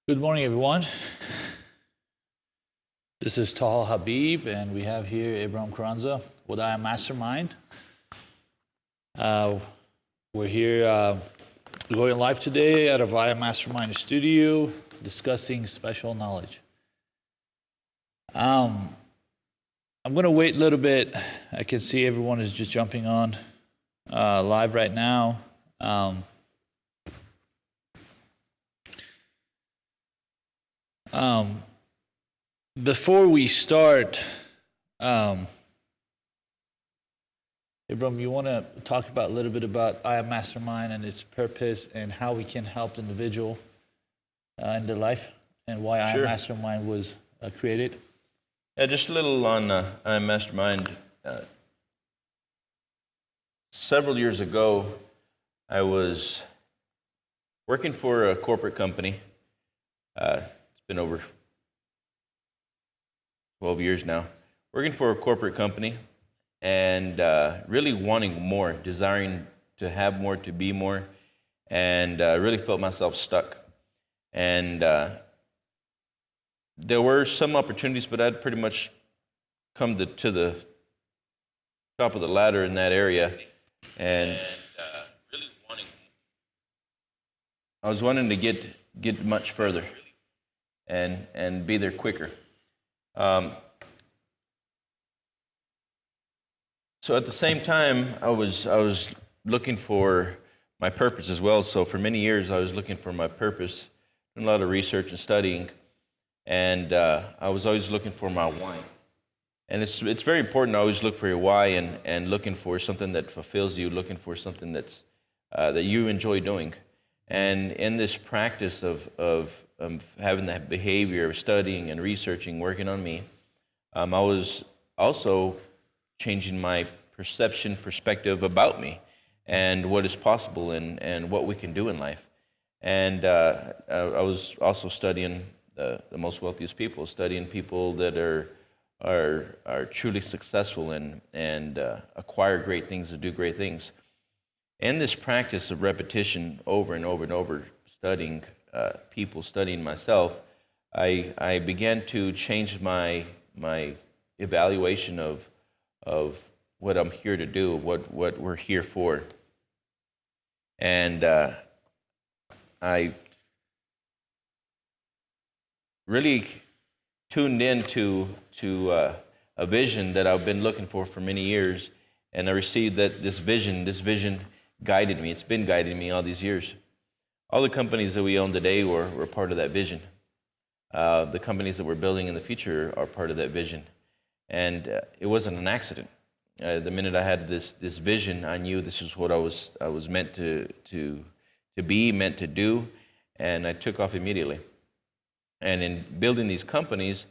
Good morning, everyone. This is Tahal Habib, and we have here Abraham Carranza with I Am Mastermind. We're here going live today out of I Am Mastermind studio, discussing special knowledge. I'm going to wait a little bit. I can see everyone is just jumping on live right now. Before we start, Abram, you want to talk about a little bit about I Am Mastermind and its purpose and how we can help the individual in their life and why I Am Mastermind was created? Yeah, just a little on I Am Mastermind. Several years ago, I was working for a corporate company. It's been over 12 years now, working for a corporate company and really wanting more, desiring to have more, to be more, and really felt myself stuck. And there were some opportunities, but I'd pretty much come to the top of the ladder in that area, and really I was wanting to get much further and be there quicker. So at the same time, I was looking for my purpose as well. So for many years, I was looking for my purpose, doing a lot of research and studying, and I was always looking for my why. And it's very important to always look for your why and looking for something that fulfills you, looking for something that's that you enjoy doing. And in this practice of having that behavior of studying and researching, working on me, I was also changing my perspective about me and what is possible and what we can do in life. And I was also studying the most wealthiest people, studying people that are truly successful and acquire great things and do great things. In this practice of repetition over and over and over, studying people, studying myself, I began to change my evaluation of what I'm here to do, what we're here for. And I really tuned into a vision that I've been looking for many years, and I received this vision guided me. It's been guiding me all these years. All the companies that we own today were part of that vision. The companies that we're building in the future are part of that vision. And it wasn't an accident. The minute I had this vision, I knew this is what I was meant to be, meant to do, and I took off immediately. And in building these companies,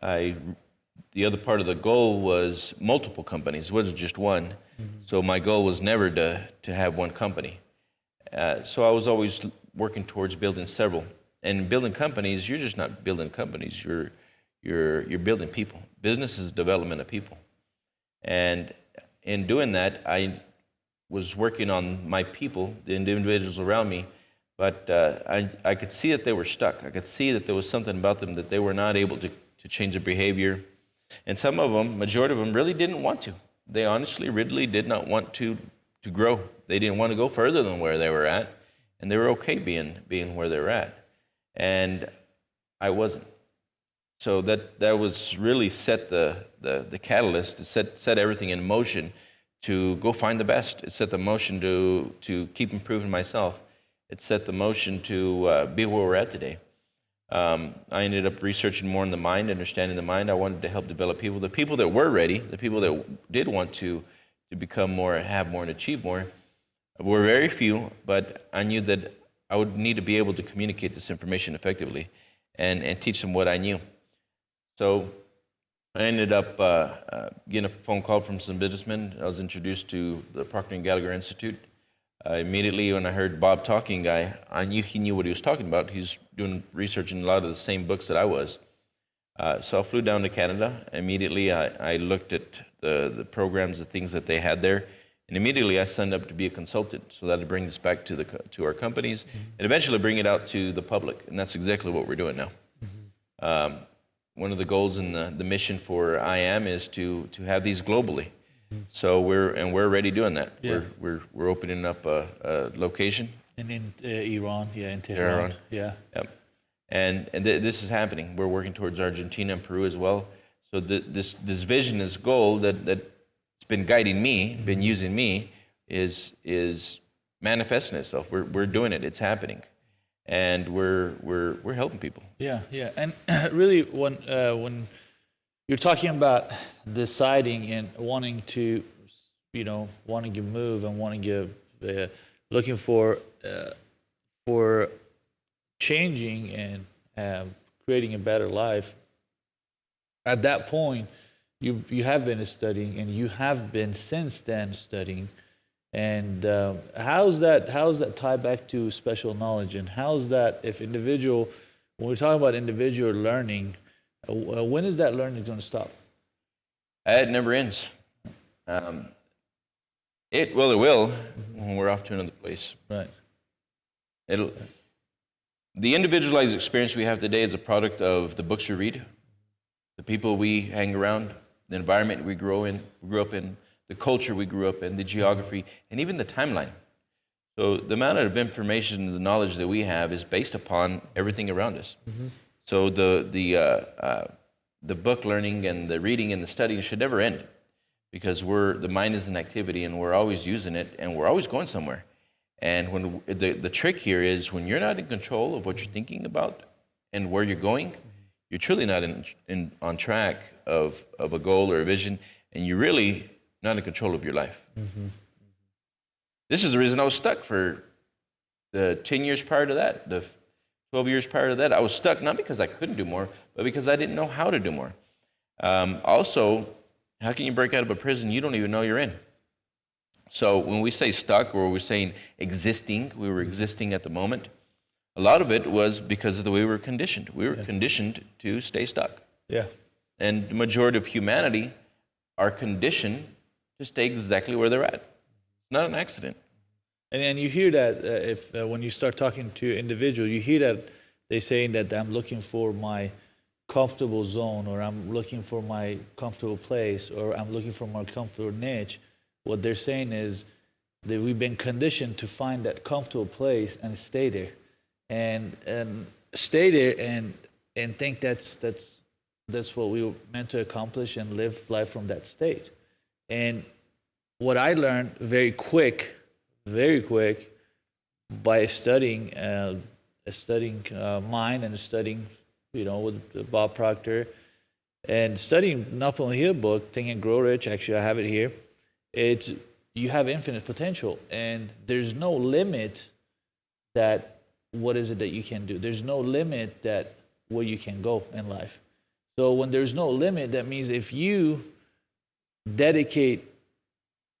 the other part of the goal was multiple companies. It wasn't just one. Mm-hmm. So my goal was never to have one company. So I was always working towards building several. And building companies, you're just not building companies. You're building people. Business is development of people. And in doing that, I was working on my people, the individuals around me, but I could see that they were stuck. I could see that there was something about them that they were not able to change their behavior. And some of them, majority of them, really didn't want to. They honestly, really did not want to grow. They didn't want to go further than where they were at, and they were okay being where they were at. And I wasn't. So that was really set the catalyst to set everything in motion to go find the best. It set the motion to keep improving myself. It set the motion to be where we're at today. I ended up researching more in the mind, understanding the mind. I wanted to help develop people. The people that were ready, the people that did want to become more, have more, and achieve more, were very few, but I knew that I would need to be able to communicate this information effectively and teach them what I knew. So I ended up getting a phone call from some businessmen. I was introduced to the Procter & Gallagher Institute. Immediately when I heard Bob talking, I knew he knew what he was talking about. He's doing research in a lot of the same books that I was. So I flew down to Canada. Immediately I looked at the programs, the things that they had there. And immediately I signed up to be a consultant so that I'd bring this back to our companies and eventually bring it out to the public. And that's exactly what we're doing now. One of the goals in the mission for I Am is to have these globally. So we're already doing that. Yeah. We're opening up a location. And in Iran, in Tehran. Yeah. Yep. And this is happening. We're working towards Argentina and Peru as well. So this vision, this goal that's been guiding me, been using me, is manifesting itself. We're doing it. It's happening, and we're helping people. Yeah. And really, when you're talking about deciding and wanting to move and wanting to looking for changing and creating a better life. At that point, you have been studying, and you have been since then studying. And how's that tie back to special knowledge? And how's that when we're talking about individual learning, when is that learning going to stop? It never ends. It will when we're off to another place. Right. The individualized experience we have today is a product of the books we read, the people we hang around, the environment we grew up in, the culture we grew up in, the geography, and even the timeline. So the amount of information and the knowledge that we have is based upon everything around us. So the book learning and the reading and the studying should never end, because the mind is an activity and we're always using it and we're always going somewhere. And when the trick here is when you're not in control of what you're thinking about and where you're going, you're truly not on track of a goal or a vision, and you're really not in control of your life. This is the reason I was stuck for the 10 years prior to that, the 12 years prior to that. I was stuck not because I couldn't do more, but because I didn't know how to do more. Also, how can you break out of a prison you don't even know you're in? So when we say stuck, or we're saying existing, we were existing at the moment, a lot of it was because of the way we were conditioned. We were conditioned to stay stuck. Yeah. And the majority of humanity are conditioned to stay exactly where they're at. It's not an accident. And you hear that when you start talking to individuals, you hear that they saying that I'm looking for my comfortable zone, or I'm looking for my comfortable place, or I'm looking for my comfortable niche. What they're saying is that we've been conditioned to find that comfortable place and stay there, and stay there and think that's what we were meant to accomplish and live life from that state. And what I learned very quick, by studying mind and studying, with Bob Proctor, and studying not only his book, Think and Grow Rich. Actually, I have it here. You have infinite potential, and there's no limit that what is it that you can do. There's no limit that where you can go in life. So when there's no limit, that means if you dedicate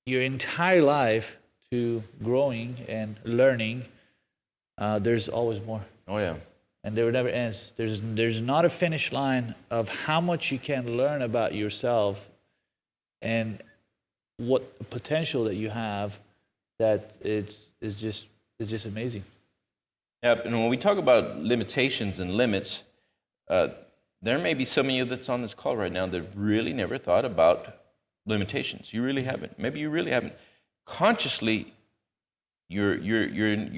your entire life to growing and learning, there's always more. Oh yeah. And there never ends. There's not a finish line of how much you can learn about yourself and what potential that you have, that it's just amazing. Yeah, and when we talk about limitations and limits, there may be some of you that's on this call right now that really never thought about limitations. You really haven't. Maybe you really haven't. Consciously, you're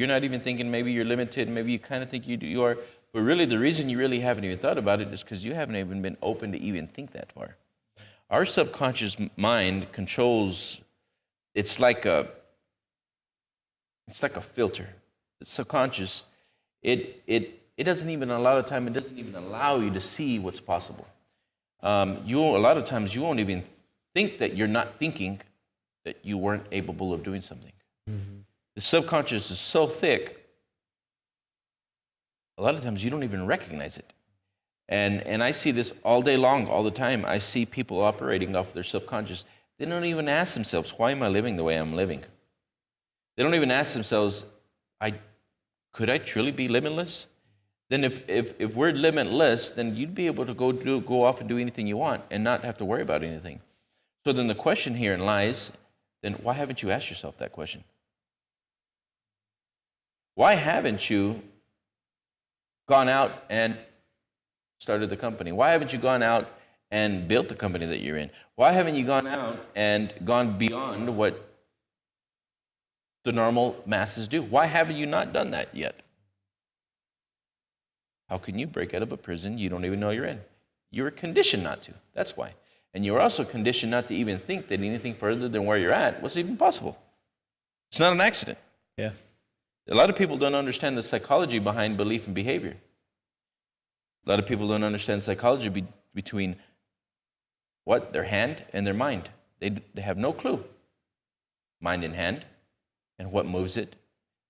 not even thinking maybe you're limited. Maybe you kind of think you are. But really, the reason you really haven't even thought about it is because you haven't even been open to even think that far. Our subconscious mind controls. It's like a filter. It's subconscious. It doesn't even, a lot of time, it doesn't even allow you to see what's possible. A lot of times you won't even think that you're not thinking that you weren't able of doing something. Mm-hmm. The subconscious is so thick, a lot of times you don't even recognize it. And I see this all day long, all the time. I see people operating off their subconscious. They don't even ask themselves, why am I living the way I'm living? They don't even ask themselves, could I truly be limitless? Then if we're limitless, then you'd be able to go off and do anything you want and not have to worry about anything. So then the question here lies, then why haven't you asked yourself that question? Why haven't you gone out and started the company? Why haven't you gone out and built the company that you're in? Why haven't you gone out and gone beyond what the normal masses do? Why haven't you not done that yet? How can you break out of a prison you don't even know you're in? You were conditioned not to. That's why. And you were also conditioned not to even think that anything further than where you're at was even possible. It's not an accident. Yeah. A lot of people don't understand the psychology behind belief and behavior. A lot of people don't understand psychology between what? Their hand and their mind. They have no clue. Mind and hand, and what moves it,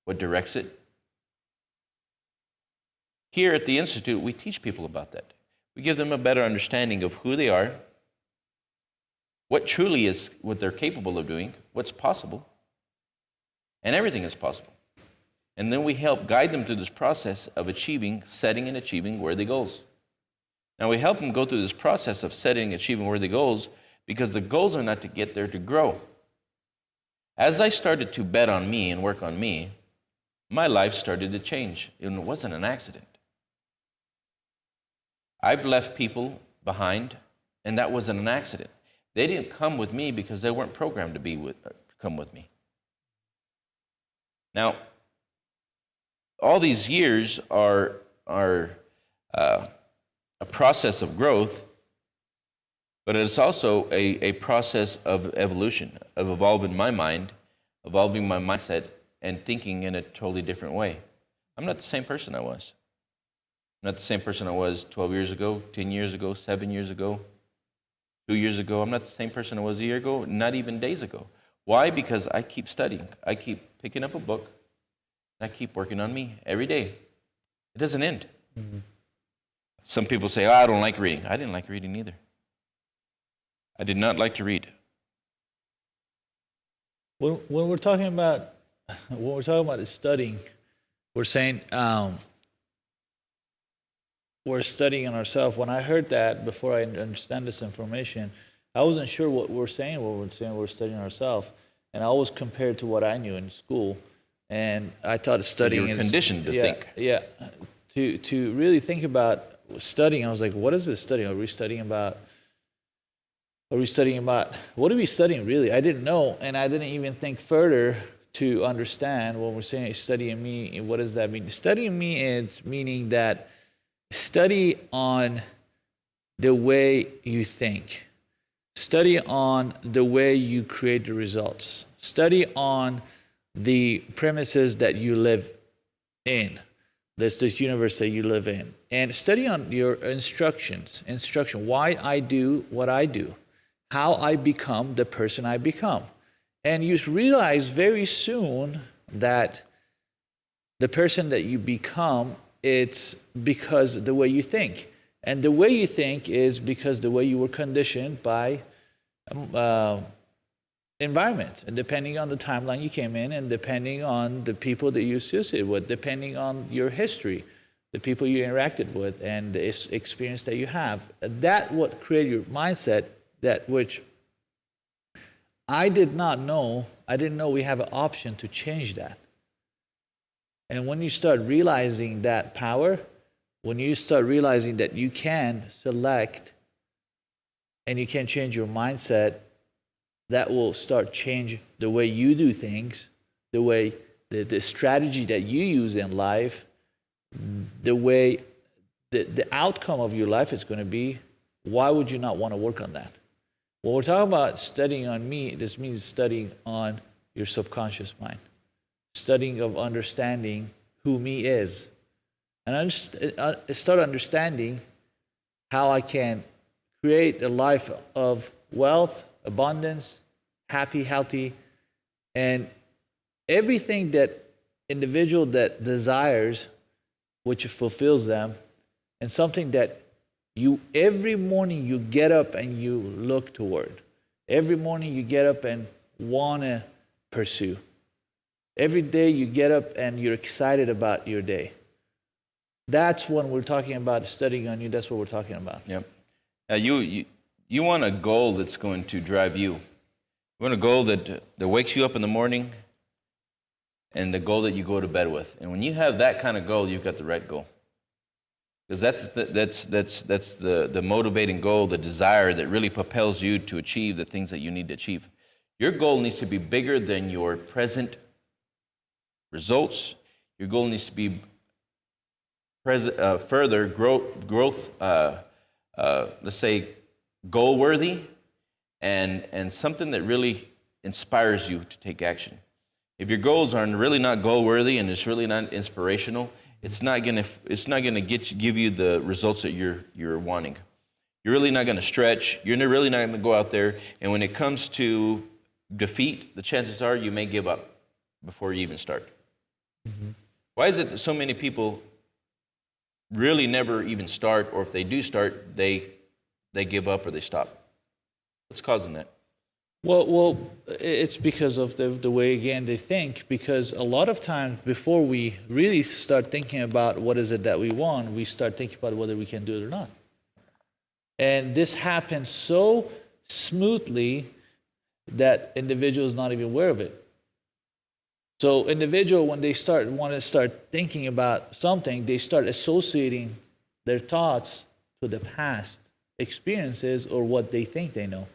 what directs it. Here at the Institute, we teach people about that. We give them a better understanding of who they are, what truly is what they're capable of doing, what's possible, and everything is possible. And then we help guide them through this process of setting and achieving worthy goals. Now we help them go through this process of setting and achieving worthy goals because the goals are not to get there to grow. As I started to bet on me and work on me, my life started to change. And it wasn't an accident. I've left people behind, and that wasn't an accident. They didn't come with me because they weren't programmed to come with me. Now, all these years are a process of growth, but it's also a process of evolution, of evolving my mind, evolving my mindset, and thinking in a totally different way. I'm not the same person I was. I'm not the same person I was 12 years ago, 10 years ago, 7 years ago, 2 years ago. I'm not the same person I was a year ago, not even days ago. Why? Because I keep studying. I keep picking up a book. I keep working on me every day. It doesn't end. Mm-hmm. Some people say, I don't like reading. I didn't like reading either. I did not like to read. When we're talking about is studying, we're saying we're studying on ourselves. When I heard that, before I understand this information, I wasn't sure what we're saying. We're studying ourselves, and I always compared to what I knew in school. And I thought studying. You were conditioned to think. Yeah, to really think about studying. I was like, what is this studying? Are we studying about? What are we studying really? I didn't know, and I didn't even think further to understand when we're saying studying me. What does that mean? Studying me is meaning that study on the way you think. Study on the way you create the results. Study on the premises that you live in, this universe that you live in, and study on your instruction, why I do what I do, how I become the person I become. And you realize very soon that the person that you become, it's because the way you think. And the way you think is because the way you were conditioned by environment, and depending on the timeline you came in, and depending on the people that you associated with, depending on your history, the people you interacted with, and the experience that you have. That what created your mindset, that which I did not know. I didn't know we have an option to change that. And when you start realizing that power, when you start realizing that you can select and you can change your mindset, that will start change the way you do things, the way the strategy that you use in life, the way the outcome of your life is going to be. Why would you not want to work on that? When we're talking about studying on me, this means studying on your subconscious mind, studying of understanding who me is, and start understanding how I can create a life of wealth, abundance, happy, healthy, and everything that individual that desires, which fulfills them, and something that you every morning you get up and you look toward. Every morning you get up and want to pursue. Every day you get up and you're excited about your day. That's when we're talking about studying on you. That's what we're talking about. Yep. Now you want a goal that's going to drive you. We want a goal that wakes you up in the morning and the goal that you go to bed with. And when you have that kind of goal, you've got the right goal. Because that's the motivating goal, the desire that really propels you to achieve the things that you need to achieve. Your goal needs to be bigger than your present results. Your goal needs to be further growth, let's say, goal-worthy, and something that really inspires you to take action. If your goals are really not goal-worthy and it's really not inspirational, it's not gonna give you the results that you're wanting. You're really not gonna stretch. You're really not gonna go out there. And when it comes to defeat, the chances are you may give up before you even start. Mm-hmm. Why is it that so many people really never even start, or if they do start, they give up or they stop? What's causing that? Well, it's because of the way, again, they think, because a lot of times before we really start thinking about what is it that we want, we start thinking about whether we can do it or not. And this happens so smoothly that individuals not even aware of it. So individual, when they want to start thinking about something, they start associating their thoughts to the past experiences or what they think they know.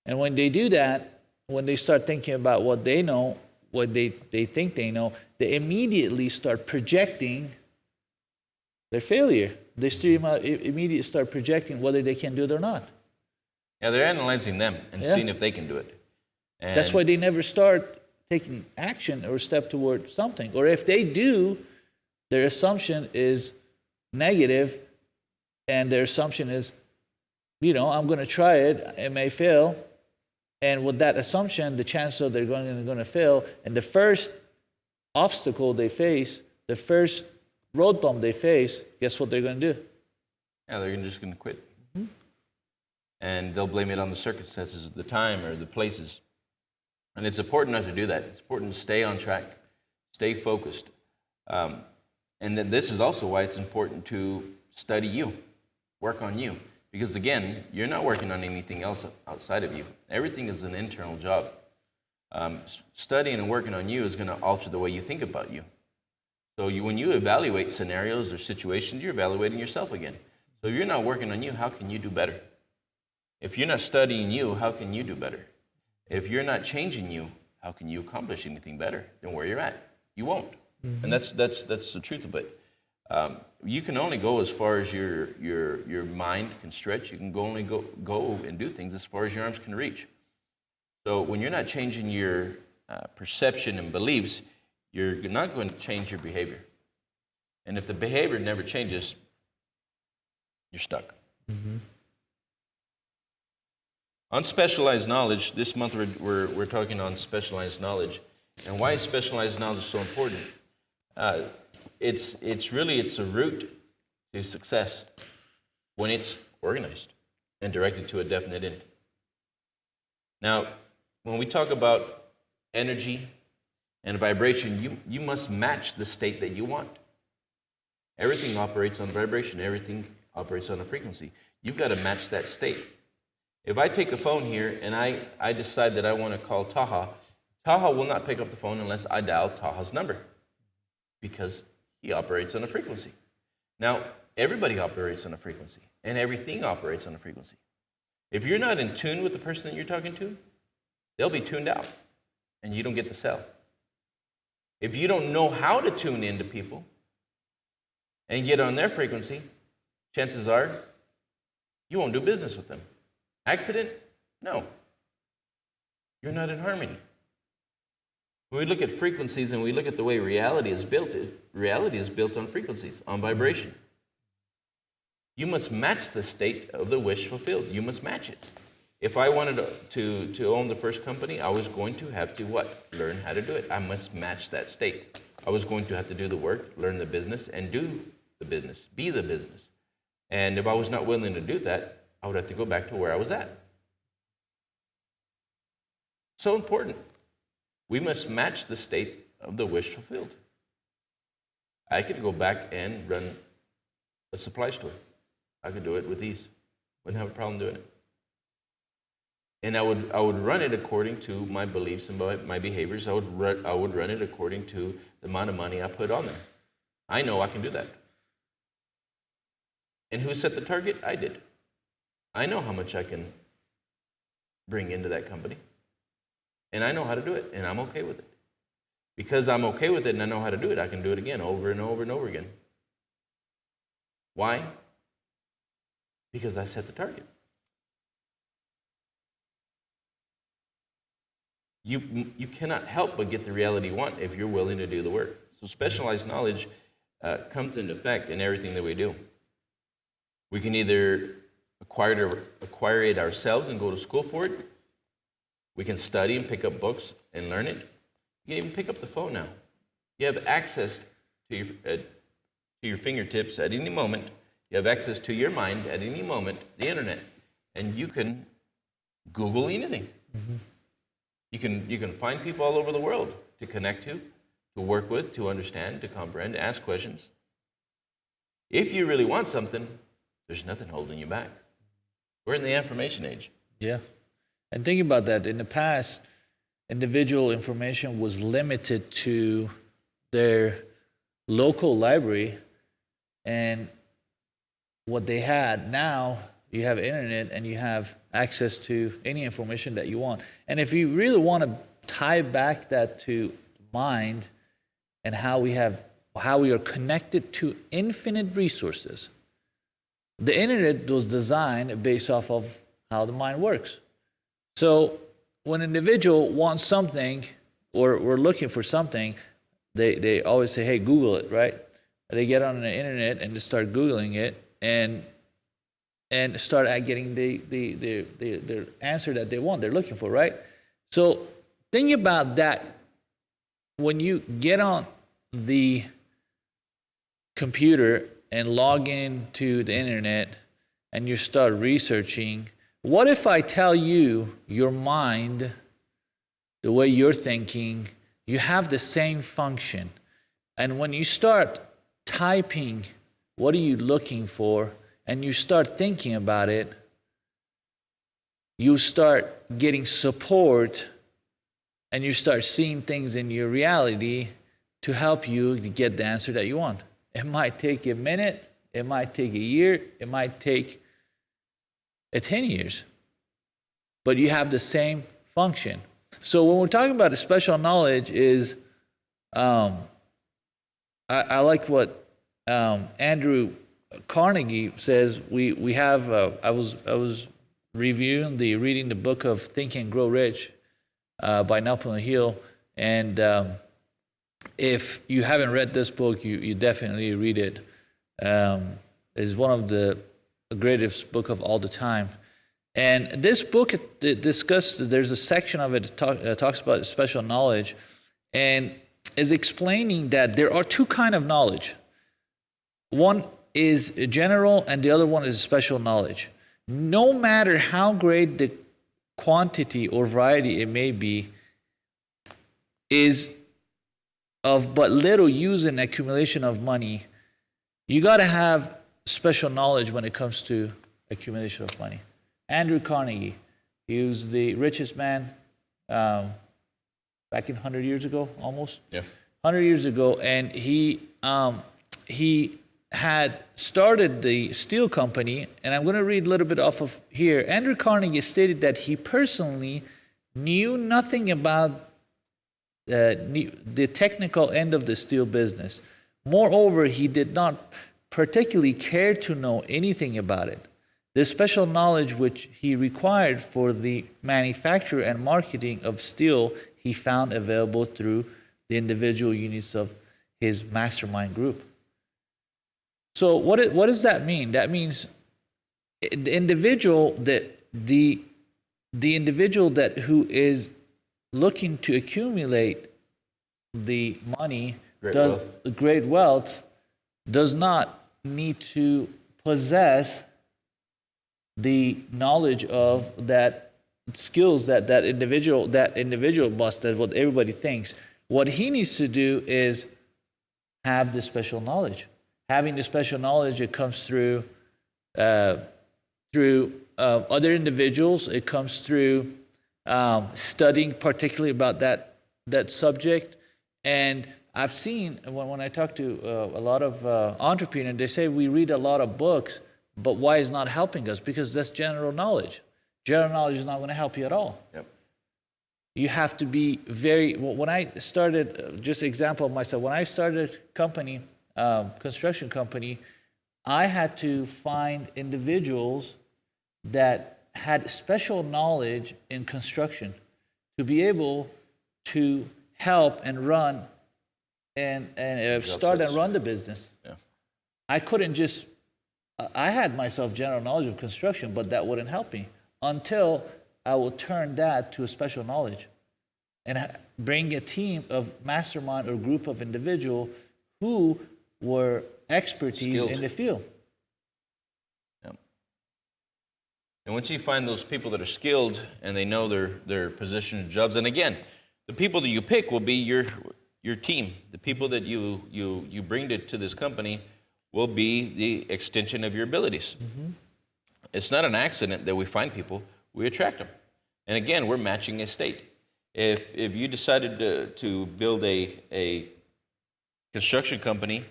And when they do that, when they start thinking about what they know, what they think they know, they immediately start projecting their failure. They immediately start projecting whether they can do it or not. Yeah, they're analyzing them and seeing if they can do it. And that's why they never start taking action or step toward something. Or if they do, their assumption is negative, and their assumption is, I'm going to try it, it may fail. And with that assumption, the chances are they're going to fail. And the first obstacle they face, the first road bump they face, guess what they're going to do? Yeah, they're just going to quit. Mm-hmm. And they'll blame it on the circumstances, the time, or the places. And it's important not to do that. It's important to stay on track, stay focused. And then this is also why it's important to study you, work on you. Because again, you're not working on anything else outside of you. Everything is an internal job. Studying and working on you is going to alter the way you think about you. So when you evaluate scenarios or situations, you're evaluating yourself again. So if you're not working on you, how can you do better? If you're not studying you, how can you do better? If you're not changing you, how can you accomplish anything better than where you're at? You won't. Mm-hmm. And that's the truth of it. You can only go as far as your mind can stretch. You can only go and do things as far as your arms can reach. So when you're not changing your perception and beliefs, you're not going to change your behavior. And if the behavior never changes, you're stuck. Mm-hmm. On specialized knowledge, this month we're talking on specialized knowledge. And why is specialized knowledge so important? It's a route to success when it's organized and directed to a definite end. Now, when we talk about energy and vibration, you must match the state that you want. Everything operates on vibration. Everything operates on a frequency. You've got to match that state. If I take a phone here and I decide that I want to call Taha, Taha will not pick up the phone unless I dial Taha's number, because he operates on a frequency. Now, everybody operates on a frequency, and everything operates on a frequency. If you're not in tune with the person that you're talking to, they'll be tuned out, and you don't get to sell. If you don't know how to tune into people and get on their frequency, chances are you won't do business with them. Accident? No. You're not in harmony. When we look at frequencies and we look at the way reality is built on frequencies, on vibration. You must match the state of the wish fulfilled. You must match it. If I wanted to own the first company, I was going to have to what? Learn how to do it. I must match that state. I was going to have to do the work, learn the business, and do the business, be the business. And if I was not willing to do that, I would have to go back to where I was at. So important. We must match the state of the wish fulfilled. I could go back and run a supply store. I could do it with ease. Wouldn't have a problem doing it. And I would run it according to my beliefs and my behaviors. I would run it according to the amount of money I put on there. I know I can do that. And who set the target? I did. I know how much I can bring into that company. And I know how to do it, and I'm okay with it. Because I'm okay with it and I know how to do it, I can do it again over and over and over again. Why? Because I set the target. You cannot help but get the reality you want if you're willing to do the work. So specialized knowledge comes into effect in everything that we do. We can either acquire it ourselves and go to school for it. We can study and pick up books and learn it. You can even pick up the phone now. You have access to your fingertips at any moment. You have access to your mind at any moment, the internet, and you can Google anything. Mm-hmm. You can find people all over the world to connect to work with, to understand, to comprehend, to ask questions. If you really want something, there's nothing holding you back. We're in the information age. Yeah. And think about that. In the past, individual information was limited to their local library and what they had. Now you have internet and you have access to any information that you want. And if you really want to tie back that to mind and how we are connected to infinite resources, the internet was designed based off of how the mind works. So when an individual wants something or we're looking for something, they always say, hey, Google it, right? They get on the internet and they start Googling it and start getting the answer that they want, they're looking for, right? So think about that. When you get on the computer and log into the internet and you start researching, what if I tell you your mind, the way you're thinking, you have the same function? And when you start typing, what are you looking for? And you start thinking about it, you start getting support and you start seeing things in your reality to help you to get the answer that you want. It might take a minute, it might take a year, it might take 10 years, but you have the same function. So when we're talking about a special knowledge is, I like what Andrew Carnegie says. We have. I was reading the book of Think and Grow Rich by Napoleon Hill, and if you haven't read this book, you definitely read it. It's one of the greatest book of all the time. And this book discusses. There's a section of it that talks about special knowledge, and is explaining that there are two kinds of knowledge. One is general and the other one is special knowledge. No matter how great the quantity or variety it may be, is of but little use and accumulation of money. You got to have special knowledge when it comes to accumulation of money. Andrew Carnegie, he was the richest man back in 100 years ago, almost. Yeah. 100 years ago, and he had started the steel company, and I'm going to read a little bit off of here. Andrew Carnegie stated that he personally knew nothing about the technical end of the steel business. Moreover, he did not particularly care to know anything about it. The special knowledge which he required for the manufacture and marketing of steel he found available through the individual units of his mastermind group. So what does that mean? That means the individual that who is looking to accumulate the money, great wealth, does not need to possess the knowledge of that skills that individual must. That's what everybody thinks. What he needs to do is have the special knowledge. Having the special knowledge, it comes through other individuals. It comes through studying particularly about that subject. And I've seen when I talk to a lot of entrepreneurs, they say we read a lot of books, but why is not helping us? Because that's general knowledge. General knowledge is not going to help you at all. Yep. You have to be when I started, just example of myself, when I started company, construction company, I had to find individuals that had special knowledge in construction to be able to help and run and start and run the business. Yeah. I couldn't just, I had myself general knowledge of construction, but that wouldn't help me until I will turn that to a special knowledge and bring a team of mastermind or group of individuals who were expertise Skilled in the field. Yep. And once you find those people that are skilled and they know their position and jobs, and again, the people that you pick will be your team. The people that you bring to this company will be the extension of your abilities. Mm-hmm. It's not an accident that we find people, we attract them. And again, we're matching a state. If you decided to build a construction company,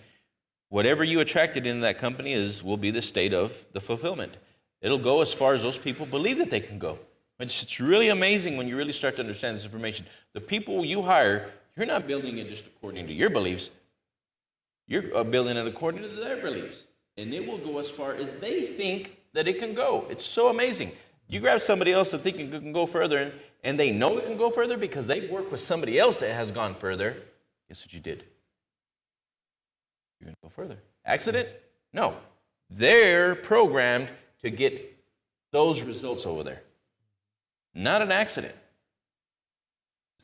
whatever you attracted into that company will be the state of the fulfillment. It'll go as far as those people believe that they can go. It's really amazing when you really start to understand this information. The people you hire, you're not building it just according to your beliefs. You're building it according to their beliefs. And it will go as far as they think that it can go. It's so amazing. You grab somebody else that thinks it can go further, and they know it can go further because they work with somebody else that has gone further. Guess what you did? You're going to go further. Accident? No. They're programmed to get those results over there. Not an accident.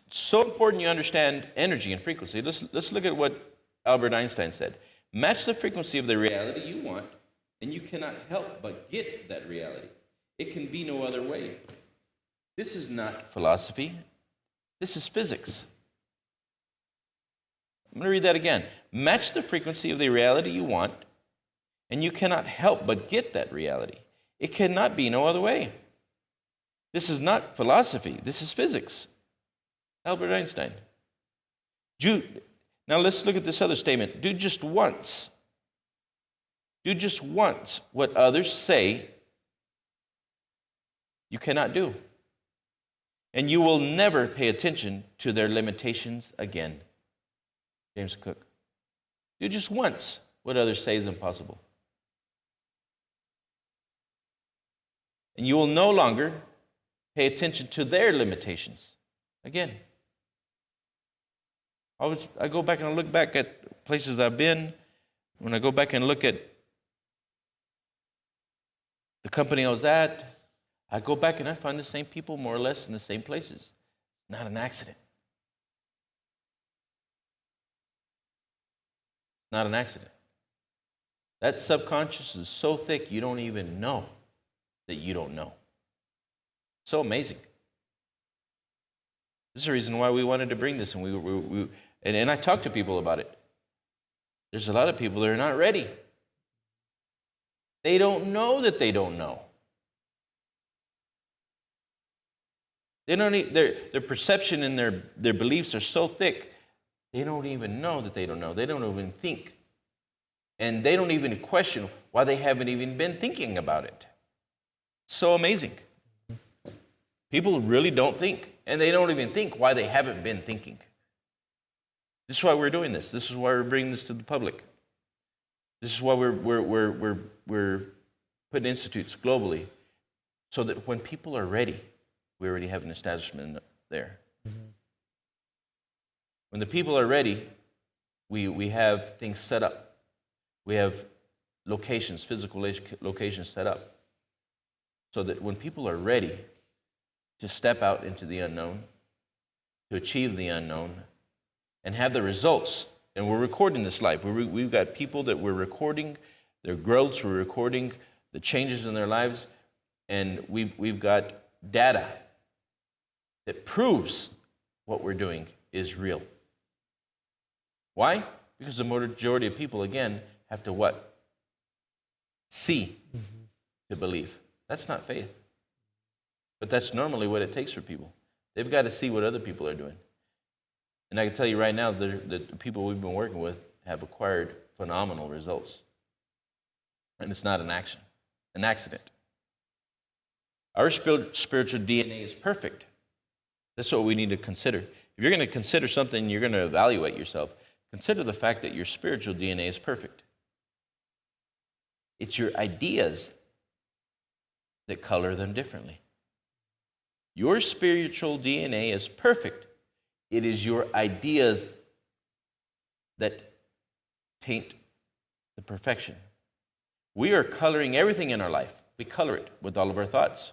It's so important you understand energy and frequency. Let's look at what Albert Einstein said. Match the frequency of the reality you want, and you cannot help but get that reality. It can be no other way. This is not philosophy. This is physics. I'm going to read that again. Match the frequency of the reality you want, and you cannot help but get that reality. It cannot be no other way. This is not philosophy. This is physics. Albert Einstein. Now let's look at this other statement. Do just once what others say you cannot do, and you will never pay attention to their limitations again. James Cook. Do just once what others say is impossible, and you will no longer pay attention to their limitations again. I go back and I look back at places I've been. When I go back and look at the company I was at, I go back and I find the same people more or less in the same places. Not an accident. Not an accident. That subconscious is so thick you don't even know that you don't know. So amazing. This is the reason why we wanted to bring this, and and I talk to people about it. There's a lot of people that are not ready. They don't know that they don't know. They don't their perception and their beliefs are so thick, they don't even know that they don't know. They don't even think. And they don't even question why they haven't even been thinking about it. So amazing. People really don't think, and they don't even think why they haven't been thinking. This is why we're doing this. This is why we're bringing this to the public. This is why we're putting institutes globally, so that when people are ready, we already have an establishment there. Mm-hmm. When the people are ready, we have things set up. We have locations, physical locations set up, so that when people are ready to step out into the unknown, to achieve the unknown, and have the results. And we're recording this live. We've got people that we're recording their growths, we're recording the changes in their lives, and we've got data that proves what we're doing is real. Why? Because the majority of people, again, have to what? See to believe. That's not faith. But that's normally what it takes for people. They've got to see what other people are doing. And I can tell you right now, the people we've been working with have acquired phenomenal results. And it's not an accident. Our spiritual DNA is perfect. That's what we need to consider. If you're going to consider something, you're going to evaluate yourself. Consider the fact that your spiritual DNA is perfect. It's your ideas that color them differently. Your spiritual DNA is perfect. It is your ideas that taint the perfection. We are coloring everything in our life. We color it with all of our thoughts.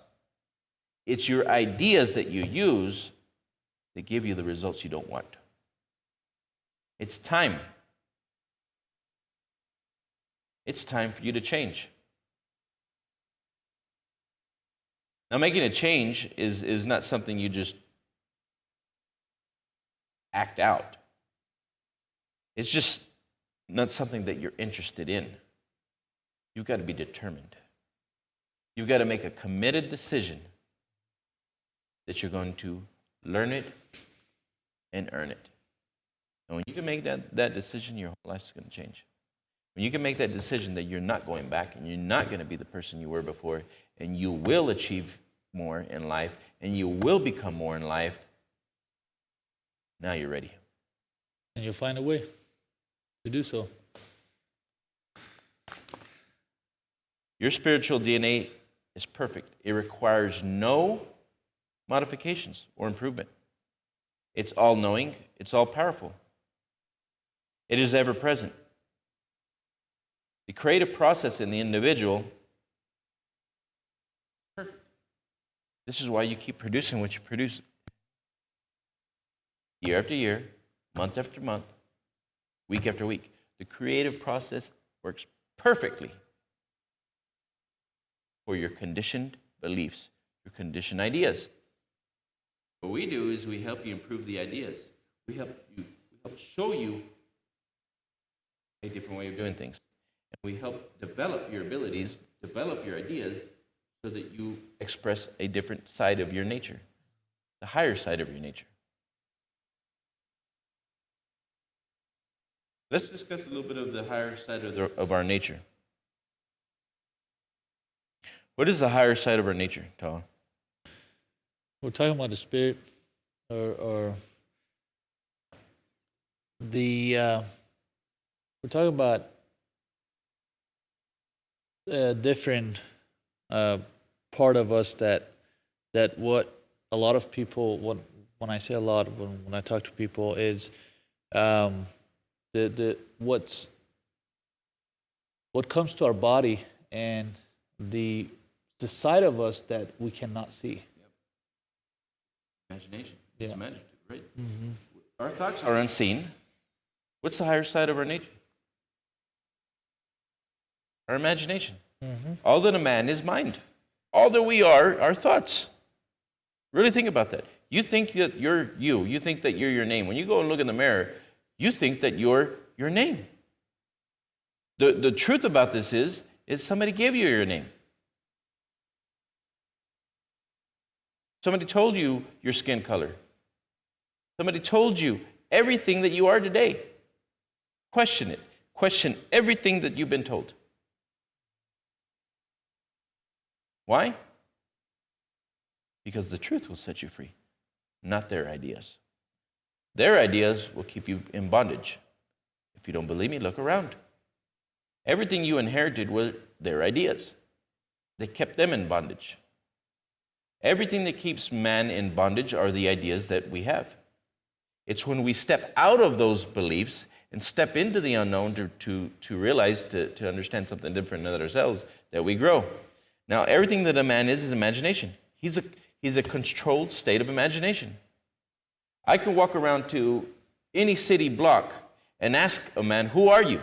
It's your ideas that you use that give you the results you don't want. It's time. It's time for you to change. Now, making a change is not something you just act out. It's just not something that you're interested in. You've got to be determined. You've got to make a committed decision that you're going to learn it and earn it. And when you can make that decision, your whole life's going to change. When you can make that decision that you're not going back and you're not going to be the person you were before, and you will achieve more in life, and you will become more in life, now you're ready. And you'll find a way to do so. Your spiritual DNA is perfect. It requires no modifications or improvement. It's all-knowing. It's all-powerful. It is ever-present. The creative process in the individual is perfect. This is why you keep producing what you produce. Year after year, month after month, week after week. The creative process works perfectly for your conditioned beliefs, your conditioned ideas. What we do is we help you improve the ideas. We help show you a different way of doing things. And we help develop your abilities, develop your ideas, so that you express a different side of your nature, the higher side of your nature. Let's discuss a little bit of the higher side of our nature. What is the higher side of our nature, Tala? We're talking about the spirit, or we're talking about a different part of us that what a lot of people, when I say a lot, when I talk to people, is what comes to our body and the side of us that we cannot see. Imagination. Yeah. It's imaginative, right? Mm-hmm. Our thoughts are unseen. What's the higher side of our nature? Our imagination. Mm-hmm. All that a man is mind. All that we are thoughts. Really think about that. You think that you're you. You think that you're your name. When you go and look in the mirror, you think that you're your name. The truth about this is somebody gave you your name. Somebody told you your skin color. Somebody told you everything that you are today. Question it. Question everything that you've been told. Why? Because the truth will set you free, not their ideas. Their ideas will keep you in bondage. If you don't believe me, look around. Everything you inherited were their ideas. They kept them in bondage. Everything that keeps man in bondage are the ideas that we have. It's when we step out of those beliefs and step into the unknown to realize, to understand something different than ourselves, that we grow. Now, everything that a man is imagination. He's a controlled state of imagination. I can walk around to any city block and ask a man, who are you?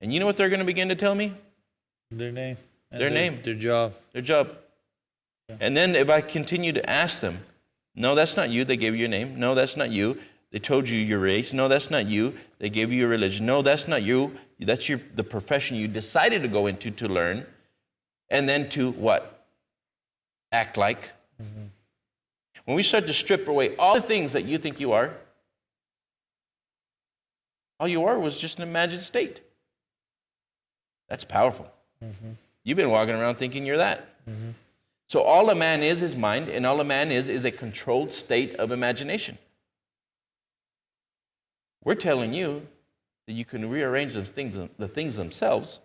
And you know what they're going to begin to tell me? Their name. Their name. Their job. Their job. Yeah. And then if I continue to ask them, no, that's not you, they gave you your name. No, that's not you, they told you your race. No, that's not you, they gave you your religion. No, that's not you, that's the profession you decided to go into to learn. and then to what? Act like. When we start to strip away all the things that you think you are, all you are was just an imagined state. That's powerful. You've been walking around thinking you're that. So all a man is mind, and all a man is a controlled state of imagination. We're telling you that you can rearrange the things themselves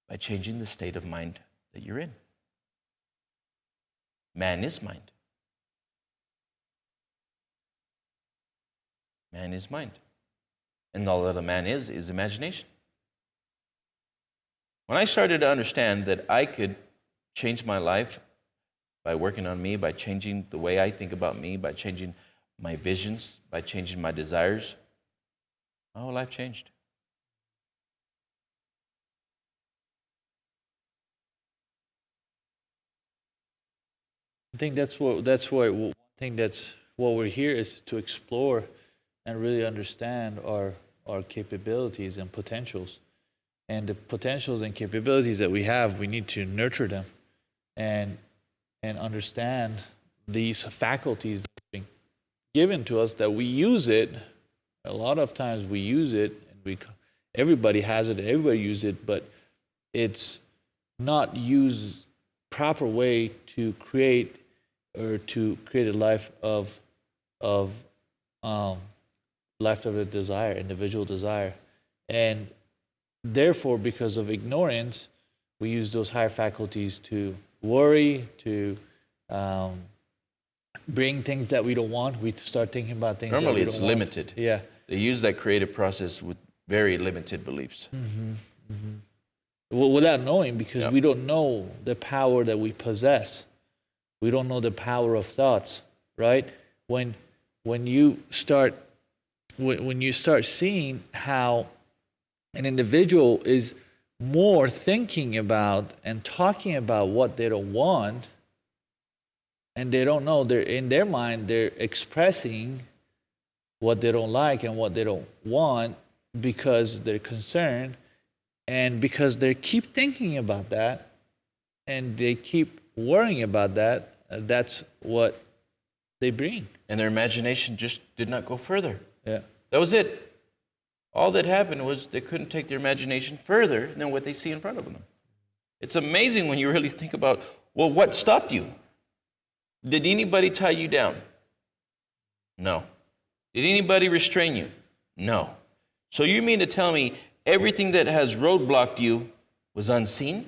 by changing the state of mind that you're in. Man is mind. Man is mind. And all that a man is imagination. When I started to understand that I could change my life by working on me, by changing the way I think about me, by changing my visions, by changing my desires, my whole life changed. I think that's what we're here is to explore and really understand our capabilities and potentials. And the potentials and capabilities that we have, we need to nurture them and understand these faculties that have been given to us, that we use it. A lot of times we use it, and everybody has it, everybody uses it, but it's not used proper way to create a life of a desire, individual desire. And therefore, because of ignorance, we use those higher faculties to worry, to bring things that we don't want. We start thinking about things Normally that we it's don't want. limited. Yeah. They use that creative process with very limited beliefs. Well, without knowing, because we don't know the power that we possess. We don't know the power of thoughts, right? When you start seeing how an individual is more thinking about and talking about what they don't want, and they don't know, they're in their mind, they're expressing what they don't like and what they don't want because they're concerned, and because they keep thinking about that and they keep worrying about that, that's what they bring. And their imagination just did not go further. Yeah. That was it. All that happened was they couldn't take their imagination further than what they see in front of them. It's amazing when you really think about, well, what stopped you? Did anybody tie you down? No. Did anybody restrain you? No. So you mean to tell me everything that has roadblocked you was unseen?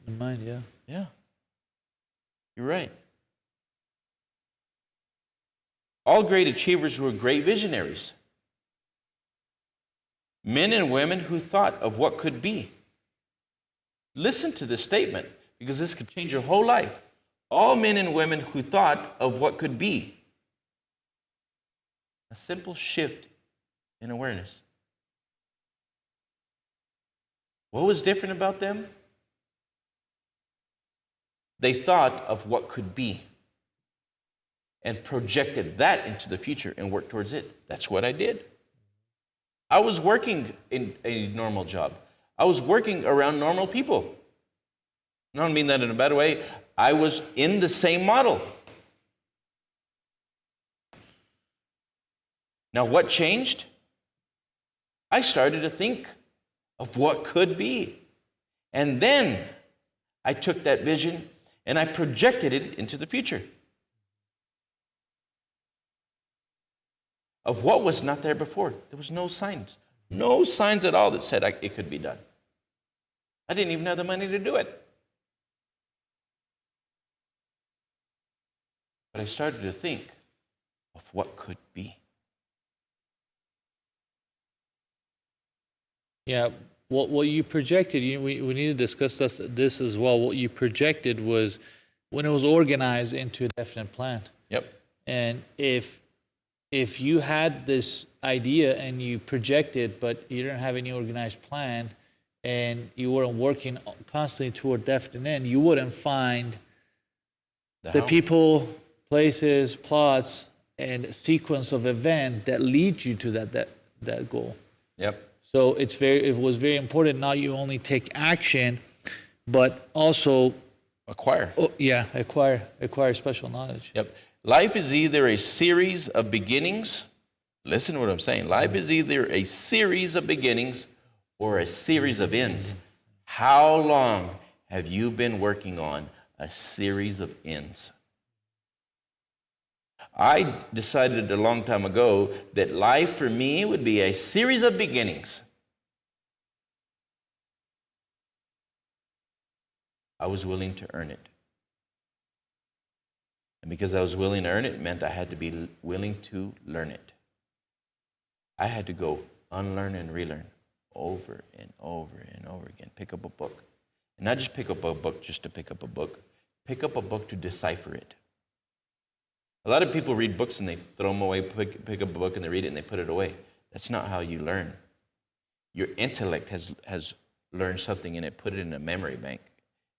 In mind, yeah. Yeah. You're right. All great achievers were great visionaries. Men and women who thought of what could be. Listen to this statement, because this could change your whole life. All men and women who thought of what could be. A simple shift in awareness. What was different about them? They thought of what could be and projected that into the future and worked towards it. That's what I did. I was working in a normal job. I was working around normal people. I don't mean that in a bad way. I was in the same model. Now, what changed? I started to think of what could be. And then I took that vision and I projected it into the future of what was not there before. There was no signs at all that said it could be done. I didn't even have the money to do it. But I started to think of what could be. Yeah, what you projected, we need to discuss this as well. What you projected was when it was organized into a definite plan. Yep. And if you had this idea and you projected, but you didn't have any organized plan, and you weren't working constantly toward definite end, you wouldn't find the people, places, plots, and sequence of events that lead you to that goal. Yep. So it was very important not you only take action but also, Acquire. acquire special knowledge. Yep. Life is either a series of beginnings. Listen to what I'm saying. Life is either a series of beginnings or a series of ends. How long have you been working on a series of ends? I decided a long time ago that life for me would be a series of beginnings. I was willing to earn it. And because I was willing to earn it, it meant I had to be willing to learn it. I had to go unlearn and relearn over and over and over again. Pick up a book. And not just pick up a book just to pick up a book. Pick up a book to decipher it. A lot of people read books and they throw them away, pick up a book and they read it and they put it away. That's not how you learn. Your intellect has learned something and it put it in a memory bank.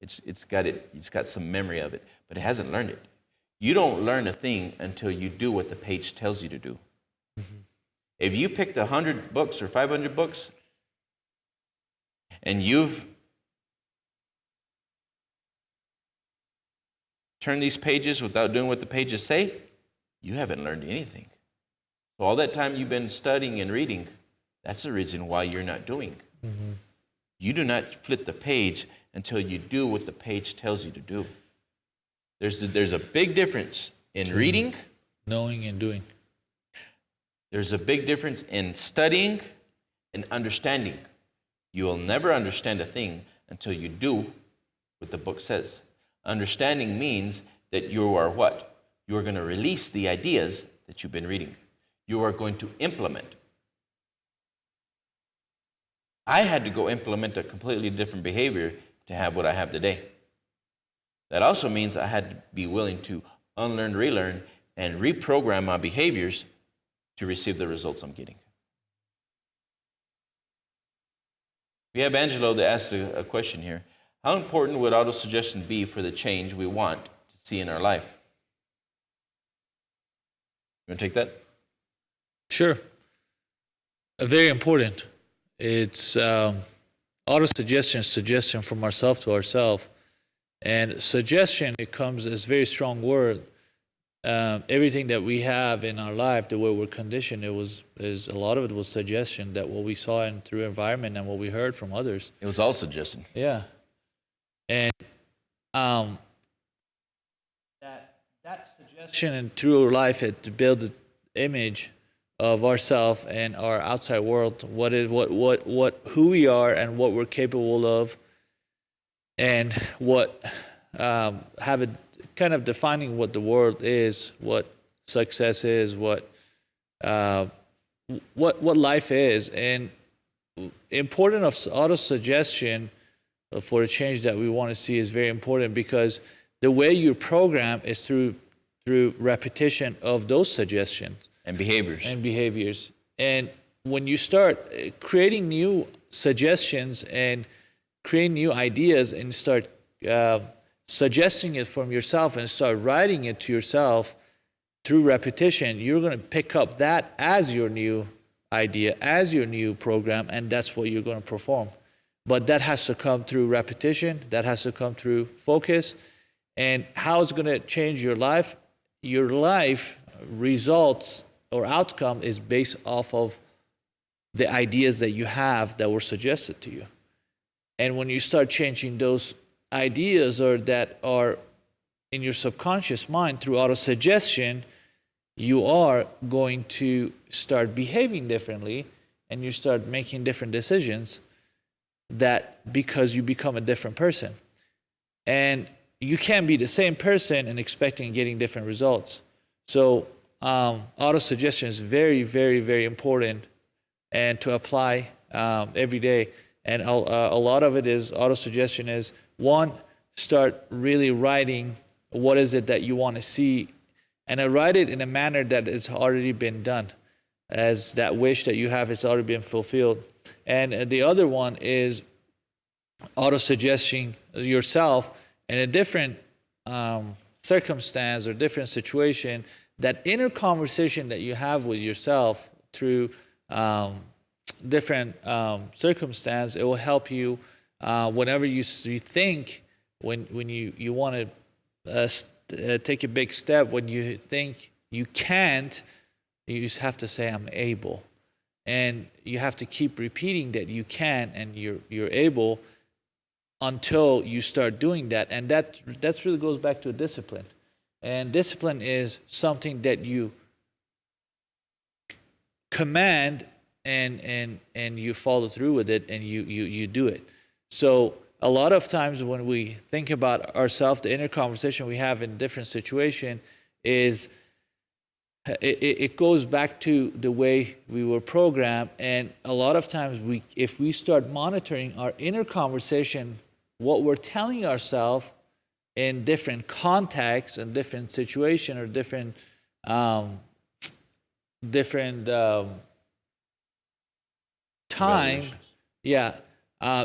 It's got some memory of it, but it hasn't learned it. You don't learn a thing until you do what the page tells you to do. Mm-hmm. If you picked 100 books or 500 books and you've turned these pages without doing what the pages say, you haven't learned anything. So all that time you've been studying and reading, that's the reason why you're not doing. Mm-hmm. You do not flip the page until you do what the page tells you to do. There's a big difference in reading, knowing and doing. There's a big difference in studying and understanding. You will never understand a thing until you do what the book says. Understanding means that you are what? You are going to release the ideas that you've been reading. You are going to implement. I had to go implement a completely different behavior to have what I have today. That also means I had to be willing to unlearn, relearn, and reprogram my behaviors to receive the results I'm getting. We have Angelo that asked a question here. How important would autosuggestion be for the change we want to see in our life? You want to take that? Sure. Very important. It's autosuggestion, suggestion from ourselves to ourselves. And suggestion, it comes as a very strong word. Everything that we have in our life, the way we're conditioned, is a lot of it was suggestion, that what we saw in through environment and what we heard from others. It was all suggestion. Yeah. And that suggestion and through life, it builds an image of ourselves and our outside world, who we are and what we're capable of, and what have a kind of defining what the world is, what success is, what life is. And important of auto-suggestion for a change that we want to see is very important, because the way you program is through repetition of those suggestions and behaviors. And when you start creating new suggestions and create new ideas and start suggesting it from yourself and start writing it to yourself through repetition, you're going to pick up that as your new idea, as your new program, and that's what you're going to perform. But that has to come through repetition. That has to come through focus. And how it's going to change your life? Your life results or outcome is based off of the ideas that you have that were suggested to you. And when you start changing those ideas or that are in your subconscious mind through auto-suggestion, you are going to start behaving differently and you start making different decisions, that because you become a different person. And you can't be the same person and expecting getting different results. So auto-suggestion is very, very, very important and to apply every day. And a lot of it is auto-suggestion is, one, start really writing what is it that you want to see, and I write it in a manner that it's already been done, as that wish that you have has already been fulfilled. And the other one is auto-suggesting yourself in a different circumstance or different situation, that inner conversation that you have with yourself through different circumstance, it will help you Whenever you think, when you want to take a big step, when you think you can't, you just have to say, I'm able. And you have to keep repeating that you can and you're able until you start doing that. And that's really goes back to a discipline. And discipline is something that you command and you follow through with it, and you do it. So a lot of times when we think about ourselves, the inner conversation we have in different situation is it goes back to the way we were programmed. And a lot of times if we start monitoring our inner conversation, what we're telling ourselves in different contexts and different situation or different time,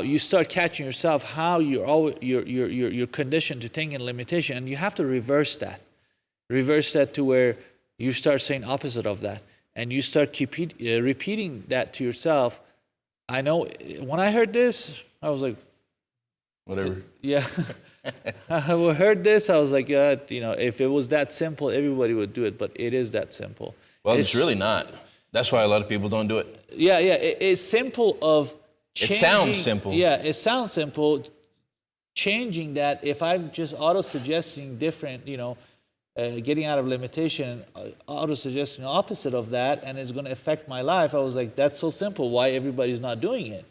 you start catching yourself how you're conditioned to think in limitation, and you have to reverse that to where you start saying opposite of that, and you start repeating that to yourself. I know when I heard this, I was like, whatever. Yeah. I heard this, I was like, yeah, if it was that simple, everybody would do it, but it is that simple. Well, it's really not. That's why a lot of people don't do it. Yeah, it's simple of changing. It sounds simple. Yeah, it sounds simple. Changing that, if I'm just auto-suggesting different, getting out of limitation, auto-suggesting opposite of that, and it's going to affect my life, I was like, that's so simple. Why everybody's not doing it?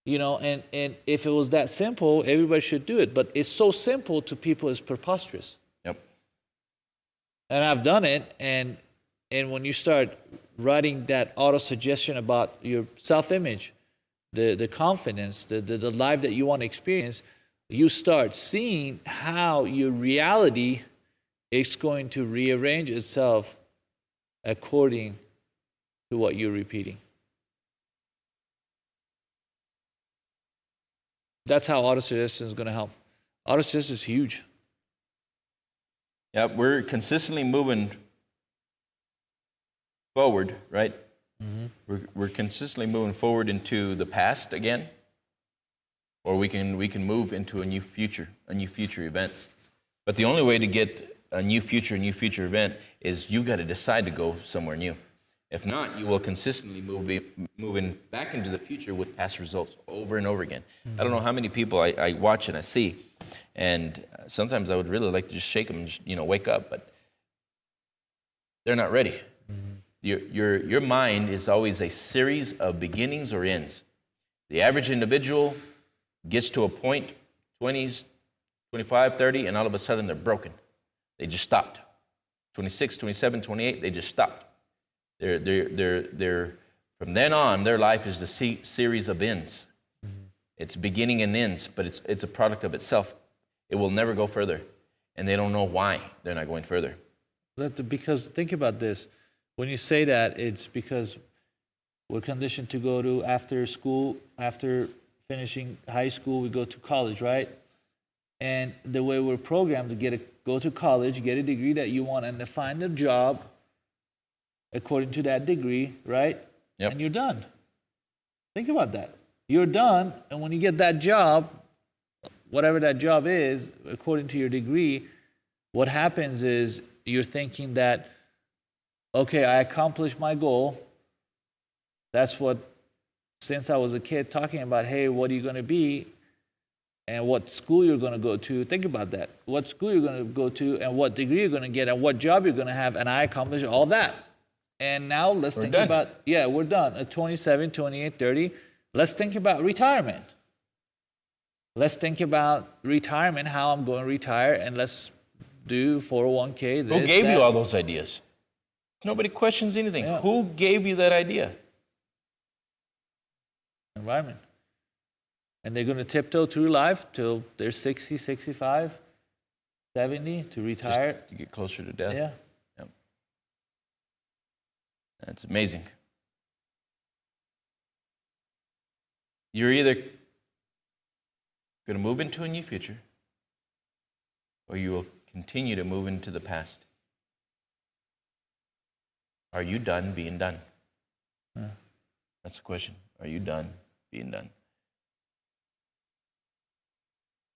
And if it was that simple, everybody should do it. But it's so simple to people, it's preposterous. Yep. And I've done it, and when you start writing that auto-suggestion about your self-image, the confidence, the life that you want to experience, you start seeing how your reality is going to rearrange itself according to what you're repeating. That's how auto-suggestion is going to help. Auto-suggestion is huge. Yeah, we're consistently moving forward, right? Mm-hmm. We're consistently moving forward into the past again, or we can move into a new future events. But the only way to get a new future event is you got to decide to go somewhere new. If not, you will consistently moving back into the future with past results over and over again. Mm-hmm. I don't know how many people I watch and I see, and sometimes I would really like to just shake them and wake up, but they're not ready. Mm-hmm. Your mind is always a series of beginnings or ends. The average individual gets to a point, 20s, 25, 30, and all of a sudden they're broken. They just stopped. 26, 27, 28, they just stopped. They're from then on, their life is the series of ends. Mm-hmm. It's beginning and ends, but it's a product of itself. It will never go further, and they don't know why they're not going further. Because think about this. When you say that, it's because we're conditioned to go to after school, after finishing high school, we go to college, right? And the way we're programmed to go to college, get a degree that you want, and to find a job according to that degree, right? Yep. And you're done. Think about that. You're done, and when you get that job, whatever that job is, according to your degree, what happens is you're thinking that, okay, I accomplished my goal. That's what, since I was a kid, talking about, hey, what are you going to be? And what school you're going to go to. Think about that. What school you're going to go to, and what degree you're going to get, and what job you're going to have. And I accomplished all that. And now let's think about, we're done. At 27, 28, 30, let's think about retirement. Let's think about retirement, how I'm going to retire, and let's do 401k. Who gave you all those ideas? Nobody questions anything. Yeah. Who gave you that idea? Environment. And they're going to tiptoe through life till they're 60, 65, 70 to retire. Just to get closer to death. Yeah. Yep. That's amazing. You're either going to move into a new future, or you will continue to move into the past. Are you done being done? Yeah. That's the question. Are you done being done?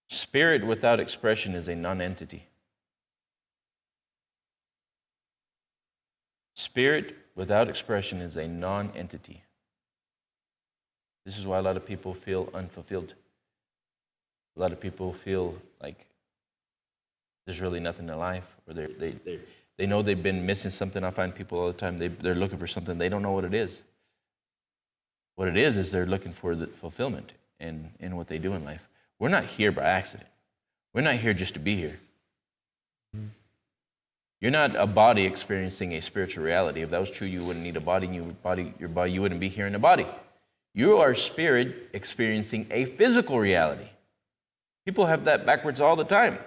Spirit without expression is a non-entity. Spirit without expression is a non-entity. This is why a lot of people feel unfulfilled. A lot of people feel like there's really nothing in life, or they know they've been missing something. I find people all the time, they're looking for something. They don't know what it is. What it is they're looking for the fulfillment in what they do in life. We're not here by accident. We're not here just to be here. You're not a body experiencing a spiritual reality. If that was true, you wouldn't need a body, and your body, you wouldn't be here in a body. You are spirit experiencing a physical reality. People have that backwards all the time.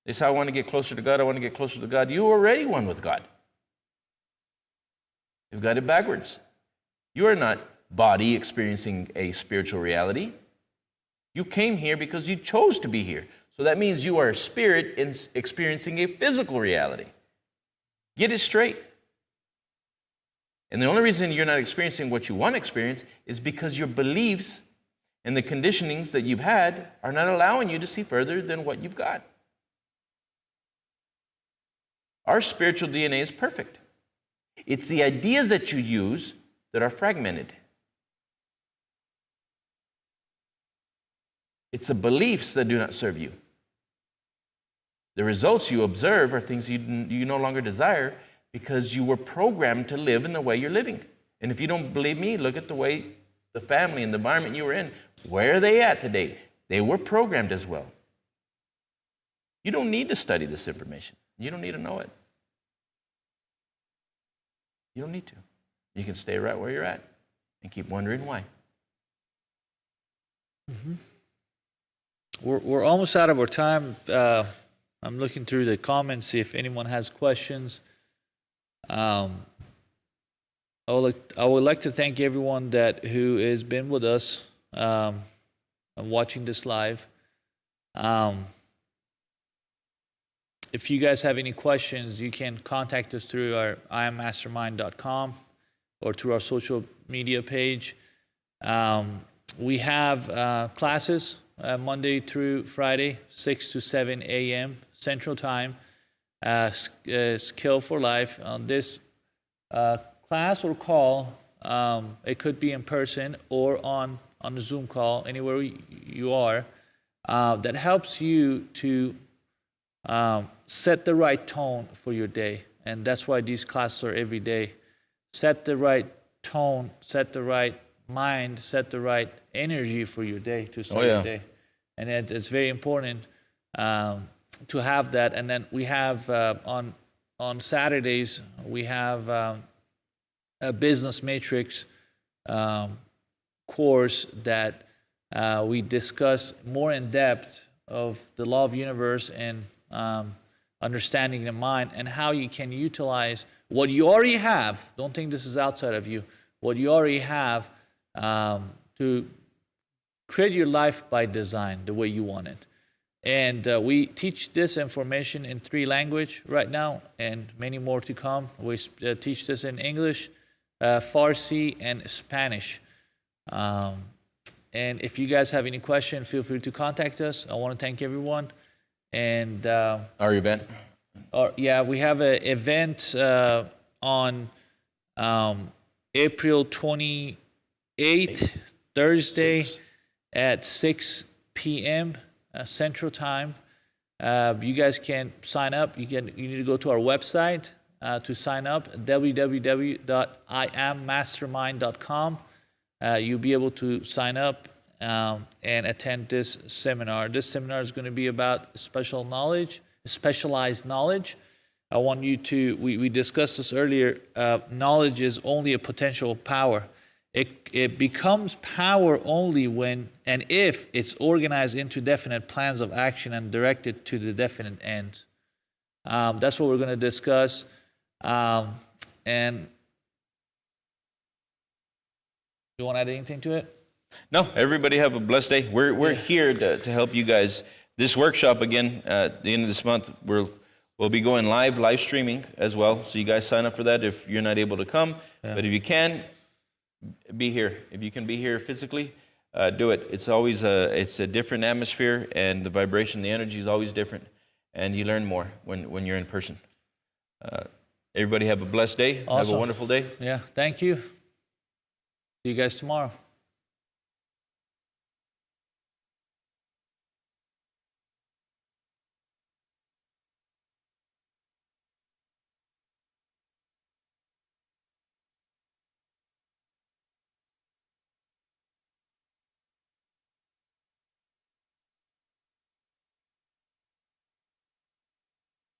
They say, I want to get closer to God, I want to get closer to God. You are already one with God. You've got it backwards. You are not body experiencing a spiritual reality. You came here because you chose to be here. So that means you are a spirit experiencing a physical reality. Get it straight. And the only reason you're not experiencing what you want to experience is because your beliefs and the conditionings that you've had are not allowing you to see further than what you've got. Our spiritual DNA is perfect. It's the ideas that you use that are fragmented. It's the beliefs that do not serve you. The results you observe are things you no longer desire because you were programmed to live in the way you're living. And if you don't believe me, look at the way the family and the environment you were in. Where are they at today? They were programmed as well. You don't need to study this information. You don't need to know it. You don't need to. You can stay right where you're at and keep wondering why. Mm-hmm. We're almost out of our time. I'm looking through the comments, see if anyone has questions. I would like to thank everyone who has been with us and watching this live. If you guys have any questions, you can contact us through our IamMastermind.com or through our social media page. We have classes Monday through Friday, 6 to 7 a.m. Central Time, Skill for Life. On this class or call, it could be in person or on a Zoom call, anywhere you are, that helps you to set the right tone for your day. And that's why these classes are every day. Set the right tone, set the right mind, set the right energy for your day to start your day. And it's very important to have that. And then we have on Saturdays, we have a business matrix course that we discuss more in depth of the law of universe and understanding the mind and how you can utilize what you already have. Don't think this is outside of you. What you already have to create your life by design the way you want it. And we teach this information in 3 languages right now and many more to come. We teach this in English, Farsi, and Spanish. And if you guys have any questions, feel free to contact us. I want to thank everyone. And our event? We have an event on April 28th, Thursday at 6 p.m. Central Time. You guys can sign up. You need to go to our website to sign up, www.iammastermind.com. You'll be able to sign up and attend this seminar. This seminar is going to be about specialized knowledge. I want you to, we discussed this earlier, knowledge is only a potential power. It becomes power only when and if it's organized into definite plans of action and directed to the definite ends. That's what we're going to discuss. And you want to add anything to it? No, everybody have a blessed day. We're here to help you guys. This workshop, again, at the end of this month, we'll be going live streaming as well. So you guys sign up for that if you're not able to come. Yeah. But if you can, be here. If you can be here physically, do it. It's always it's a different atmosphere, and the vibration, the energy is always different, and you learn more when you're in person. Everybody have a blessed day. Awesome. Have a wonderful day. Yeah, thank you. See you guys tomorrow.